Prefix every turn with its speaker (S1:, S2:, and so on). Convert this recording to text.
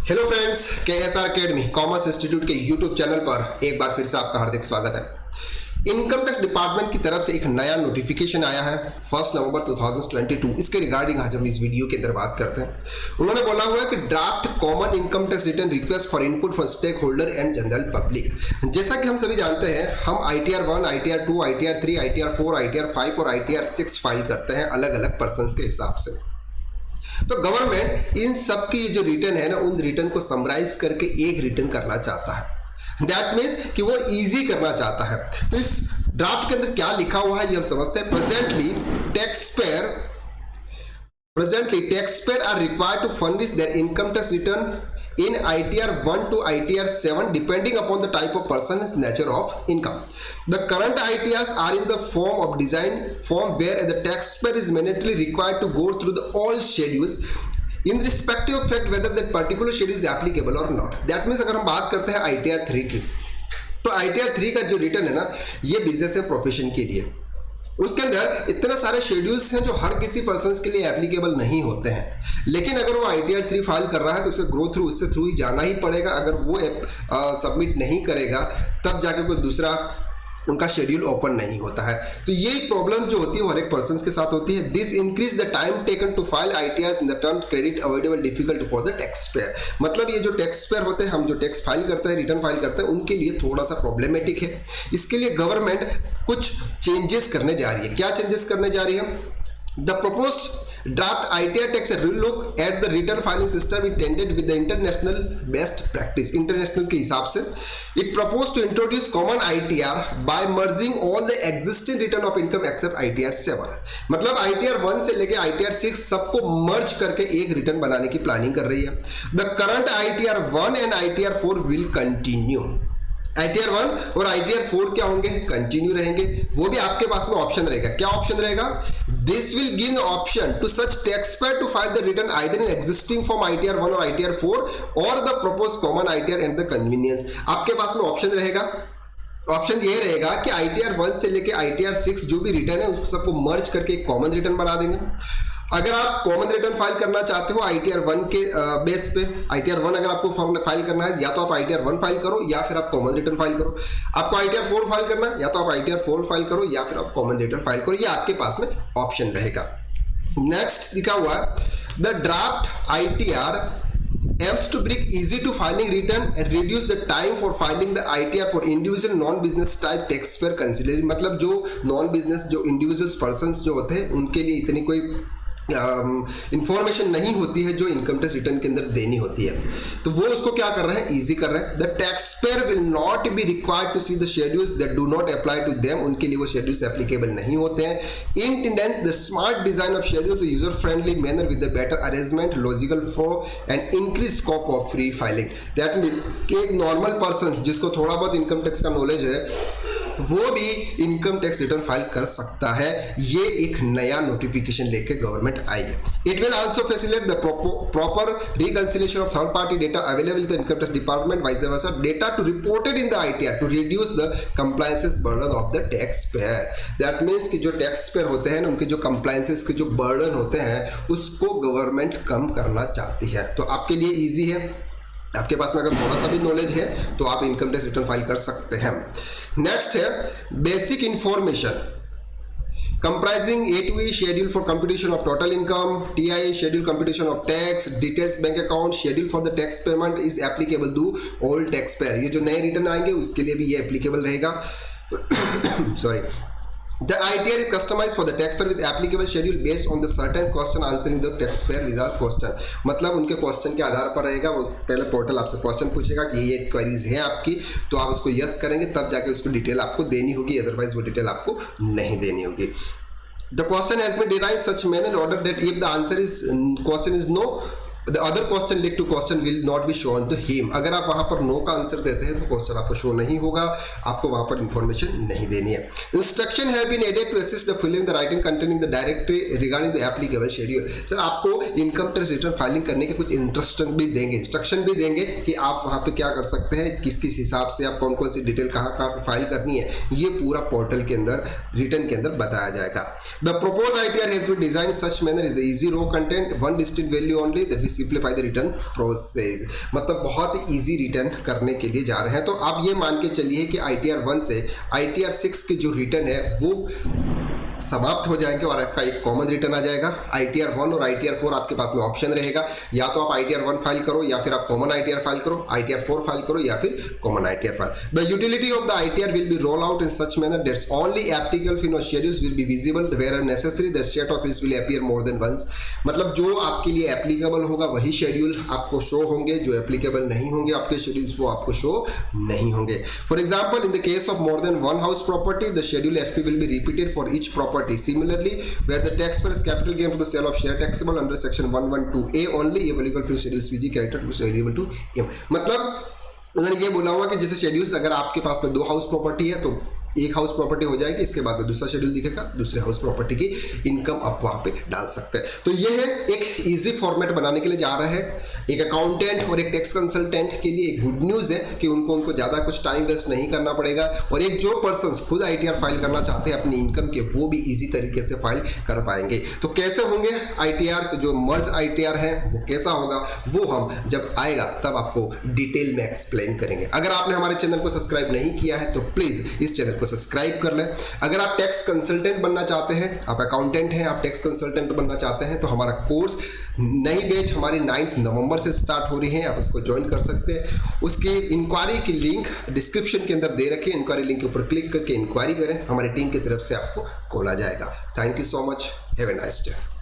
S1: Hello friends, KSR academy commerce institute के YouTube channel पर एक बार फिर से आपका हार्दिक स्वागत है। इनकम टैक्स डिपार्टमेंट की तरफ से एक नया नोटिफिकेशन आया है 1 नवंबर 2022। इसके रिगार्डिंग आज हम इस वीडियो के अंदर बात करते हैं। उन्होंने बोला हुआ है कि draft common income tax return request for input for stakeholder and general public. जैसा कि हम सभी जानते हैं, हम ITR 1, ITR 2, ITR 3, ITR 4, ITR 5 और ITR 6 फाइल करते हैं अलग अलग पर्सन के हिसाब से। तो गवर्नमेंट इन सब की जो रिटर्न है ना, उन रिटर्न को समराइज करके एक रिटर्न करना चाहता है। दैट मीन्स कि वो इजी करना चाहता है। तो इस ड्राफ्ट के अंदर क्या लिखा हुआ है ये हम समझते हैं। Presently taxpayer are required to furnish their income tax return in ITR 1 to ITR 7 depending upon the type of person and nature of income. The current ITRs are in the form of design form where the taxpayer is mandatorily required to go through the all schedules in respective of fact whether that particular schedule is applicable or not. That means अगर हम बात करते हैं ITR 3 की, तो ITR 3 का जो return है ना, ये बिजनेस एंड प्रोफेशन के लिए। उसके अंदर इतने सारे शेड्यूल्स हैं जो हर किसी पर्सन के लिए एप्लीकेबल नहीं होते हैं। लेकिन अगर वो ITR 3 फाइल कर रहा है तो उसे उससे थ्रू ही जाना ही पड़ेगा। अगर वो सबमिट नहीं करेगा तब जाके कोई दूसरा उनका शेड्यूल ओपन नहीं होता है। तो ये प्रॉब्लम जो होती है वो हर एक पर्सन के साथ होती है। This increase the time taken to file ITRs in the term credit avoidable difficult for the tax payer. मतलब ये जो टैक्स पेयर होते हैं, हम जो टैक्स फाइल करते हैं, रिटर्न फाइल करते हैं, उनके लिए थोड़ा सा प्रॉब्लमेटिक है। इसके लिए गवर्नमेंट कुछ चेंजेस करने जा रही है। क्या चेंजेस करने जा रही है? The proposed draft ITR takes a relook at the return filing system intended with the international best practice. International के हिसाब से it proposed to introduce common ITR by merging all the existing return of income except ITR 7. मतलब ITR 1 से लेके ITR 6 सबको मर्ज करके एक return बनाने की प्लानिंग कर रही है। The current ITR 1 and ITR 4 will continue. ITR 1 और ITR 4 क्या होंगे? कंटिन्यू रहेंगे। वो भी आपके पास में ऑप्शन रहेगा। क्या ऑप्शन रहेगा? This will give the option to such taxpayer to file the return either in existing form ITR 1 or ITR 4 or the proposed common ITR and the convenience. आपके पास में ऑप्शन रहेगा। ऑप्शन ये रहेगा कि ITR 1 से लेके ITR 6 जो भी रिटर्न है उसको सबको मर्ज करके एक कॉमन रिटर्न बना देंगे। अगर आप कॉमन रिटर्न फाइल करना चाहते हो ITR 1 के बेस पे, ITR 1 अगर आपको फाइल करना है, या तो आप ITR 1 फाइल करो या फिर आप कॉमन रिटर्न फाइल करो। आपको ITR 4 फाइल करना है, या तो आप ITR 4 फाइल करो या फिर आप कॉमन रिटर्न फाइल करो। ये आपके पास में ऑप्शन रहेगा। नेक्स्ट लिखा हुआ है the draft ITR aims to bring easy to filing return and reduce the time for filing the ITR for individual non-business type taxpayer considering। मतलब जो नॉन बिजनेस जो इंडिविजुअल्स पर्सन्स जो होते हैं उनके लिए इतनी कोई इंफॉर्मेशन नहीं होती है जो इनकम टैक्स रिटर्न के अंदर देनी होती है। तो वो उसको क्या कर रहे हैं? इजी कर रहे हैं। The tax payer will not be required to see the schedules that do not apply to them. उनके लिए वो शेड्यूल्स एप्लीकेबल नहीं होते हैं। Intends the smart design of schedules user friendly manner with the better arrangement logical flow and increase scope of free filing. That mean कि एक normal person जिसको थोड़ा बहुत इनकम टैक्स का नॉलेज है वो भी इनकम टैक्स रिटर्न फाइल कर सकता है। ये एक नया नोटिफिकेशन लेके गवर्नमेंट आई है। It will also facilitate the proper reconciliation of third party data available in the income tax department vice versa data to reported in the ITR to reduce the compliances burden of the tax payer. That means कि जो tax payer होते हैं ना, उनके जो compliances के जो burden होते हैं उसको गवर्नमेंट कम करना चाहती है। तो आपके लिए इजी है। आपके पास में अगर थोड़ा सा भी नॉलेज है तो आप इनकम टैक्स रिटर्न फाइल कर सकते हैं। नेक्स्ट है basic information comprising A to E schedule for computation of total income, TIA schedule computation of tax, details bank account, schedule for the tax payment is applicable to all taxpayer। ये जो नए return आएंगे उसके लिए भी ये applicable रहेगा। Sorry. The ITR is customized for the taxpayer with applicable schedule based on the certain question answering the taxpayer result question। मतलब उनके क्वेश्चन के आधार पर रहेगा। वो पहले पोर्टल आपसे क्वेश्चन पूछेगा कि ये क्वेरीज है आपकी, तो आप उसको यस करेंगे तब जाके उसको डिटेल आपको देनी होगी, अदरवाइज वो डिटेल आपको नहीं देनी होगी। The question has been derived such manner in order that if the answer is question is no, the other question linked to question will not be shown to him। अगर आप वहां पर no का answer देते हैं तो question आपको show नहीं होगा, आपको वहां पर इंफॉर्मेशन नहीं देनी है। Instruction have been added to assist the filling the writing containing the directory regarding the applicable schedule. Sir आपको इनकम टैक्स रिटर्न फाइलिंग करने के कुछ इंस्ट्रक्शन भी देंगे, कि आप वहां पे क्या कर सकते हैं, किस किस हिसाब से आप कौन कौन सी डिटेल कहाँ पे फाइल करनी है, ये पूरा पोर्टल के अंदर रिटर्न के अंदर बताया जाएगा। The proposed ITR has been designed such manner is the easy row content one distinct value only, that is simplify the return process, मतलब बहुत इजी रिटर्न करने के लिए जा रहे हैं। तो आप ये मान के चलिए कि ITR 1 से ITR 6 के जो रिटर्न है वो समाप्त हो जाएंगे और आपका एक कॉमन रिटर्न आ जाएगा। ITR 1 और ITR 4 आपके पास में ऑप्शन रहेगा, या तो आप ITR 1 फाइल करो या फिर आप कॉमन ITR फाइल करो, ITR 4 फाइल करो या फिर common ITR file. The utility of the ITR will be roll out in such manner that's only applicable in schedules will be visible where necessary the state of its will appear more than once, मतलब जो आपके लिए applicable होगा वही schedule आपको show होंगे, जो applicable नहीं होंगे आपके शेड्यूल्स वो आपको शो नहीं होंगे। For example in the case of more than one house property the schedule SP will be repeated for each property. Similarly, where the taxpayer is capital gain for the sale of share taxable under section 112A only applicable to schedule CG character which is available to him, मतलब अगर ये बोला हुआ कि जैसे schedules अगर आपके पास में 2 हाउस प्रॉपर्टी है तो एक हाउस प्रॉपर्टी हो जाएगी, इसके बाद में दूसरा शेड्यूल दिखेगा, दूसरे हाउस प्रॉपर्टी की इनकम आप वहां पे डाल सकते हैं। तो ये है एक इजी फॉर्मेट बनाने के लिए जा रहे हैं। एक अकाउंटेंट और एक टैक्स कंसल्टेंट के लिए एक गुड न्यूज है कि उनको ज्यादा कुछ टाइम वेस्ट नहीं करना पड़ेगा, और एक जो पर्सन खुद ITR फाइल करना चाहते हैं अपनी इनकम के, वो भी इजी तरीके से फाइल कर पाएंगे। तो कैसे होंगे ITR, जो मर्ज ITR है वो कैसा होगा, वो हम जब आएगा तब आपको डिटेल में एक्सप्लेन करेंगे। अगर आपने हमारे चैनल को सब्सक्राइब नहीं किया है तो प्लीज इस चैनल को सब्सक्राइब कर लें। अगर आप टैक्स कंसल्टेंट बनना चाहते हैं, आप अकाउंटेंट हैं, आप टैक्स कंसल्टेंट बनना चाहते हैं, तो हमारा कोर्स नई बैच हमारी 9 नवंबर से स्टार्ट हो रही है, आप इसको ज्वाइन कर सकते हैं। उसकी इंक्वायरी की लिंक डिस्क्रिप्शन के अंदर दे रखी है, इंक्वायरी लिंक के ऊपर क्लिक करके इंक्वायरी करें, हमारी टीम की तरफ से आपको कॉल आ जाएगा। Thank you so much, have a nice day.